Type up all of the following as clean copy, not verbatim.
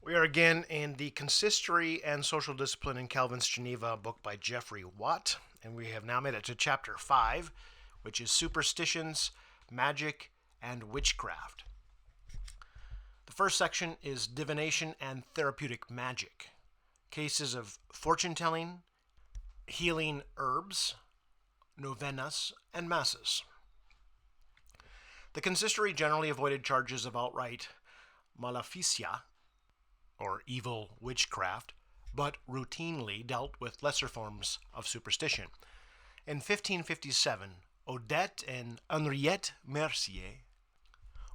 We are again in the Consistory and Social Discipline in Calvin's Geneva, a book by Geoffrey Watt, and we have now made it to chapter 5, which is Superstitions, Magic, and Witchcraft. The first section is Divination and Therapeutic Magic, cases of fortune-telling, healing herbs, novenas, and masses. The Consistory generally avoided charges of outright maleficia, or evil witchcraft, but routinely dealt with lesser forms of superstition. In 1557, Odette and Henriette Mercier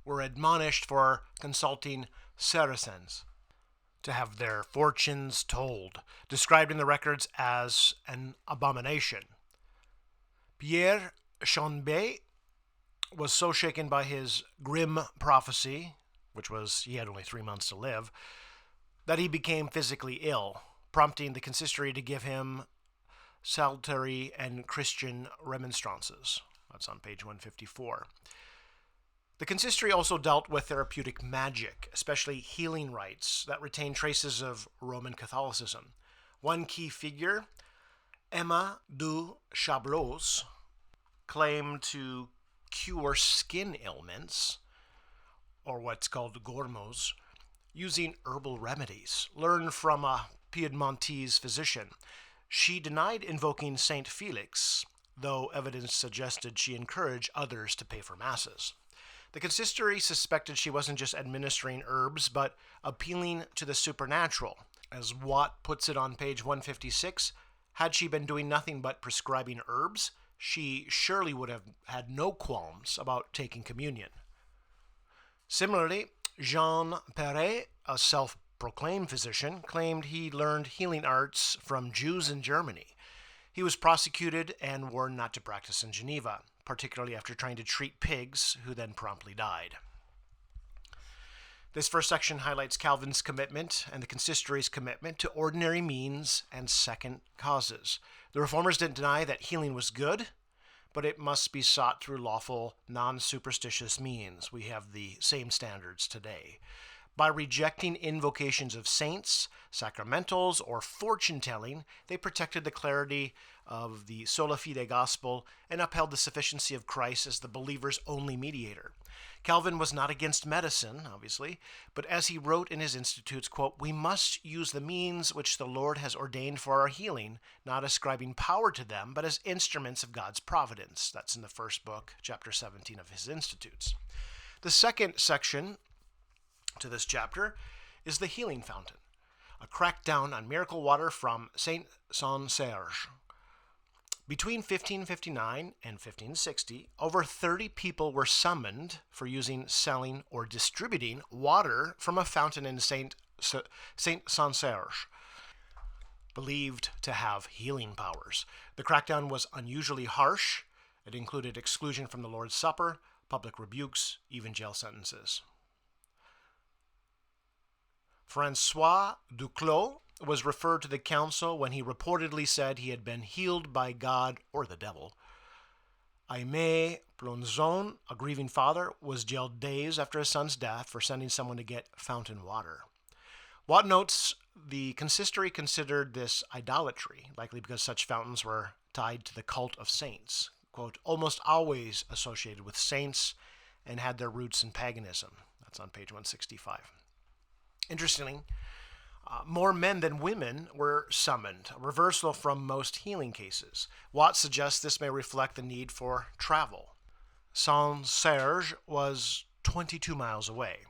were admonished for consulting Saracens to have their fortunes told, described in the records as an abomination. Pierre Chanbet was so shaken by his grim prophecy, which was he had only 3 months to live, that he became physically ill, prompting the consistory to give him salutary and Christian remonstrances. That's on page 154. The consistory also dealt with therapeutic magic, especially healing rites that retain traces of Roman Catholicism. One key figure, Emma du Chablos, claimed to cure skin ailments, or what's called gormos, using herbal remedies learned from a Piedmontese physician. She denied invoking Saint Felix, though evidence suggested she encouraged others to pay for masses. The consistory suspected she wasn't just administering herbs, but appealing to the supernatural. As Watt puts it on page 156, had she been doing nothing but prescribing herbs, she surely would have had no qualms about taking communion. Similarly, Jean Perret, a self-proclaimed physician, claimed he learned healing arts from Jews in Germany. He was prosecuted and warned not to practice in Geneva, particularly after trying to treat pigs, who then promptly died. This first section highlights Calvin's commitment and the consistory's commitment to ordinary means and second causes. The reformers didn't deny that healing was good, but it must be sought through lawful, non-superstitious means. We have the same standards today. By rejecting invocations of saints, sacramentals, or fortune-telling, they protected the clarity of the sola fide gospel and upheld the sufficiency of Christ as the believer's only mediator. Calvin was not against medicine, obviously, but as he wrote in his Institutes, quote, "We must use the means which the Lord has ordained for our healing, not ascribing power to them, but as instruments of God's providence." That's in the first book, chapter 17 of his Institutes. The second section to this chapter is the healing fountain, a crackdown on miracle water from Saint-Cergue. Between 1559 and 1560, over 30 people were summoned for using, selling, or distributing water from a fountain in Saint-Cergue, believed to have healing powers. The crackdown was unusually harsh. It included exclusion from the Lord's Supper, public rebukes, even jail sentences. François Duclos was referred to the council when he reportedly said he had been healed by God or the devil. Aimé Plonzon, a grieving father, was jailed days after his son's death for sending someone to get fountain water. Watt notes the consistory considered this idolatry, likely because such fountains were tied to the cult of saints, quote, almost always associated with saints and had their roots in paganism. That's on page 165. Interestingly, more men than women were summoned, a reversal from most healing cases. Watt suggests this may reflect the need for travel. Saint-Cergue was 22 miles away.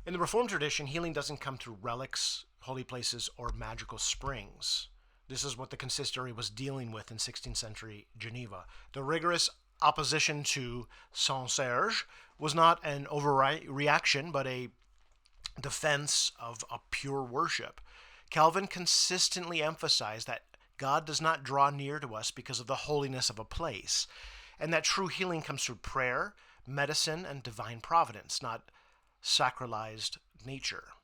In the Reformed tradition, healing doesn't come through relics, holy places, or magical springs. This is what the consistory was dealing with in 16th century Geneva. The rigorous opposition to Saint-Cergue was not an overreaction, but a defense of a pure worship. Calvin consistently emphasized that God does not draw near to us because of the holiness of a place, and that true healing comes through prayer, medicine, and divine providence, not sacralized nature.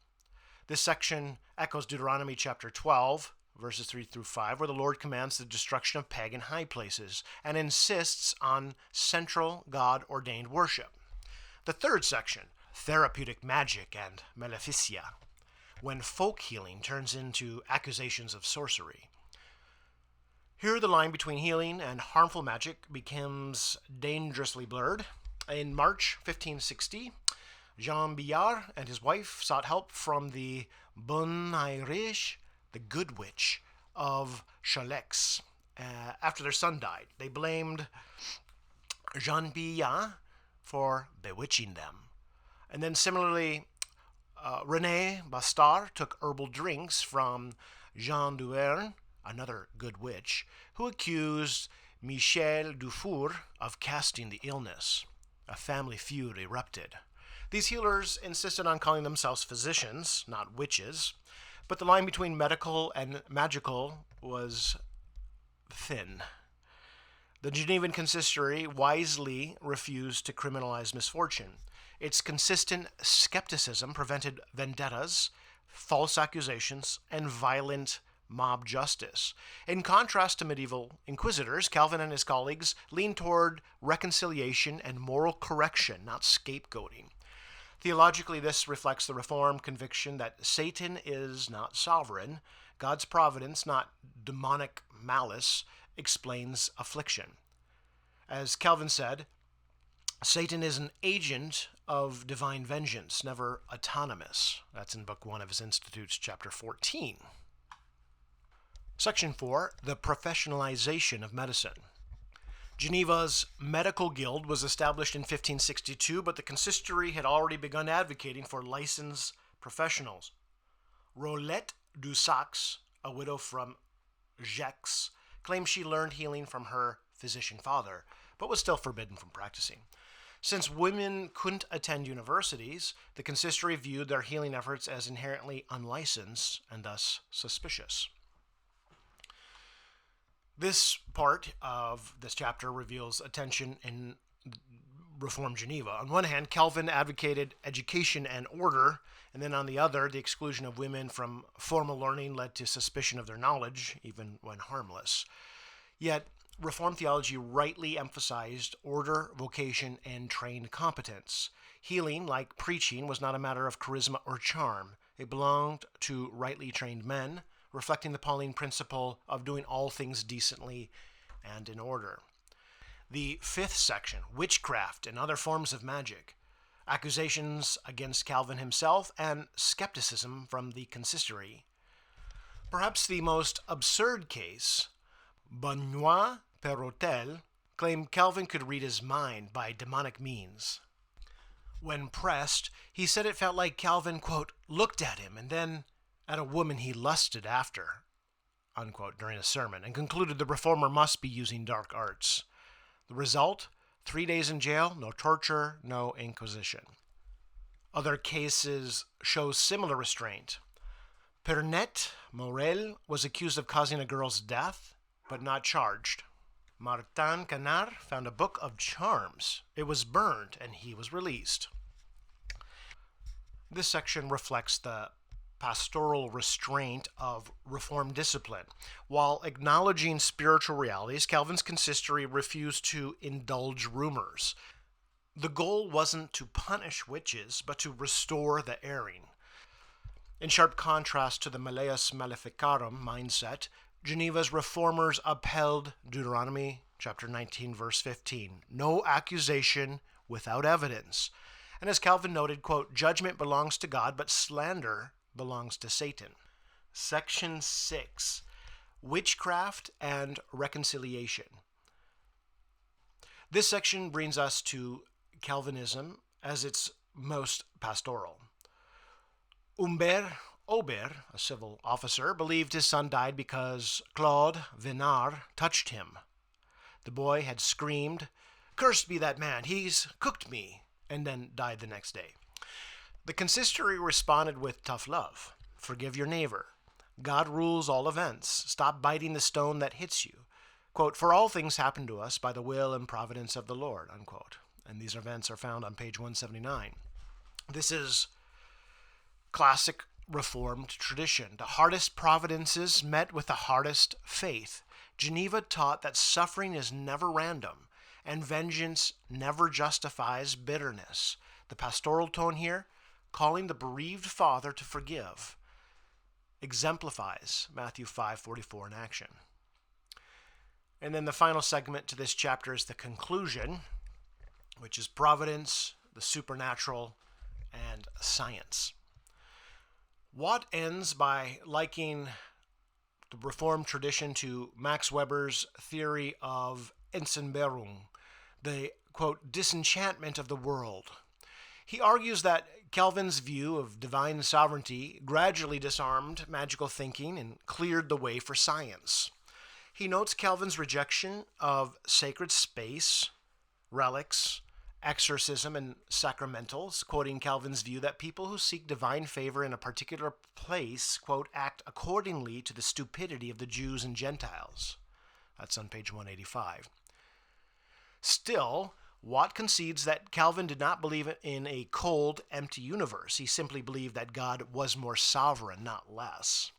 This section echoes Deuteronomy chapter 12, verses 3 through 5, where the Lord commands the destruction of pagan high places and insists on central God-ordained worship. The third section, therapeutic magic and maleficia. when folk healing turns into accusations of sorcery. Here, the line between healing and harmful magic becomes dangerously blurred. In March 1560, Jean Billard and his wife sought help from the Bonne Irish, the Good Witch of Chaleix. After their son died, they blamed Jean Billard for bewitching them. And then similarly, René Bastard took herbal drinks from Jean Duerne, another good witch, who accused Michel Dufour of casting the illness. A family feud erupted. These healers insisted on calling themselves physicians, not witches, but the line between medical and magical was thin. The Genevan Consistory wisely refused to criminalize misfortune. Its consistent skepticism prevented vendettas, false accusations, and violent mob justice. In contrast to medieval inquisitors, Calvin and his colleagues leaned toward reconciliation and moral correction, not scapegoating. Theologically, this reflects the Reformed conviction that Satan is not sovereign. God's providence, not demonic malice, explains affliction. As Calvin said, Satan is an agent of divine vengeance, never autonomous. That's in Book 1 of his Institutes, Chapter 14. Section 4, the professionalization of medicine. Geneva's medical guild was established in 1562, but the consistory had already begun advocating for licensed professionals. Rolette du Sax, a widow from Gex, claimed she learned healing from her physician father, but was still forbidden from practicing. Since women couldn't attend universities, the consistory viewed their healing efforts as inherently unlicensed and thus suspicious. This part of this chapter reveals a tension in Reformed Geneva. On one hand, Calvin advocated education and order, and then on the other, the exclusion of women from formal learning led to suspicion of their knowledge, even when harmless. Yet, Reformed theology rightly emphasized order, vocation, and trained competence. Healing, like preaching, was not a matter of charisma or charm. It belonged to rightly trained men, reflecting the Pauline principle of doing all things decently and in order. The fifth section, witchcraft and other forms of magic, accusations against Calvin himself, and skepticism from the consistory. Perhaps the most absurd case, Benoit Perotel claimed Calvin could read his mind by demonic means. When pressed, he said it felt like Calvin, quote, looked at him and then at a woman he lusted after, unquote, during a sermon, and concluded the reformer must be using dark arts. The result? 3 days in jail, no torture, no inquisition. Other cases show similar restraint. Pernet Morel was accused of causing a girl's death, but not charged. Martin Canard found a book of charms. It was burned, and he was released. This section reflects the pastoral restraint of Reformed discipline. While acknowledging spiritual realities, Calvin's consistory refused to indulge rumors. The goal wasn't to punish witches, but to restore the erring. In sharp contrast to the Malleus Maleficarum mindset, Geneva's reformers upheld Deuteronomy chapter 19, verse 15. No accusation without evidence. And as Calvin noted, quote, judgment belongs to God, but slander belongs to Satan. Section 6, witchcraft and reconciliation. This section brings us to Calvinism as its most pastoral. Humbert Aubert, a civil officer, believed his son died because Claude Venard touched him. The boy had screamed, "Cursed be that man, he's cooked me," and then died the next day. The consistory responded with tough love. Forgive your neighbor. God rules all events. Stop biting the stone that hits you. Quote, for all things happen to us by the will and providence of the Lord, unquote. And these events are found on page 179. This is classic Reformed tradition. The hardest providences met with the hardest faith. Geneva taught that suffering is never random, and vengeance never justifies bitterness. The pastoral tone here, calling the bereaved father to forgive. exemplifies Matthew 5:44 in action. And then the final segment to this chapter is the conclusion, which is providence, the supernatural, and science. Watt ends by likening the Reformed tradition to Max Weber's theory of Entziffernung, the, quote, disenchantment of the world. He argues that Calvin's view of divine sovereignty gradually disarmed magical thinking and cleared the way for science. He notes Calvin's rejection of sacred space, relics, exorcism, and sacramentals, quoting Calvin's view that people who seek divine favor in a particular place, quote, act accordingly to the stupidity of the Jews and Gentiles. That's on page 185. Still, Watt concedes that Calvin did not believe in a cold, empty universe. He simply believed that God was more sovereign, not less.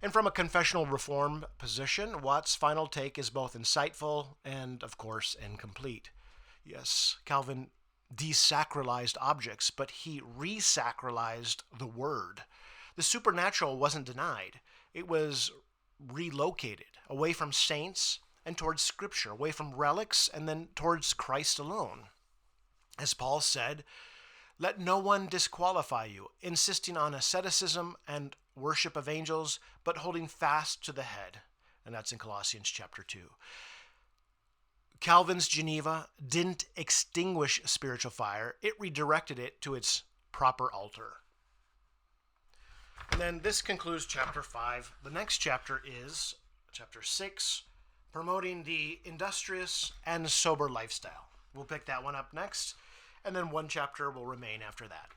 And from a confessional reform position, Watt's final take is both insightful and, of course, incomplete. Yes, Calvin desacralized objects, but he resacralized the Word. The supernatural wasn't denied. It was relocated away from saints and towards Scripture, away from relics and then towards Christ alone. As Paul said, let no one disqualify you, insisting on asceticism and worship of angels, but holding fast to the head. And that's in Colossians chapter 2. Calvin's Geneva didn't extinguish spiritual fire. It redirected it to its proper altar. And then this concludes chapter 5. The next chapter is chapter 6, promoting the industrious and sober lifestyle. We'll pick that one up next, and then one chapter will remain after that.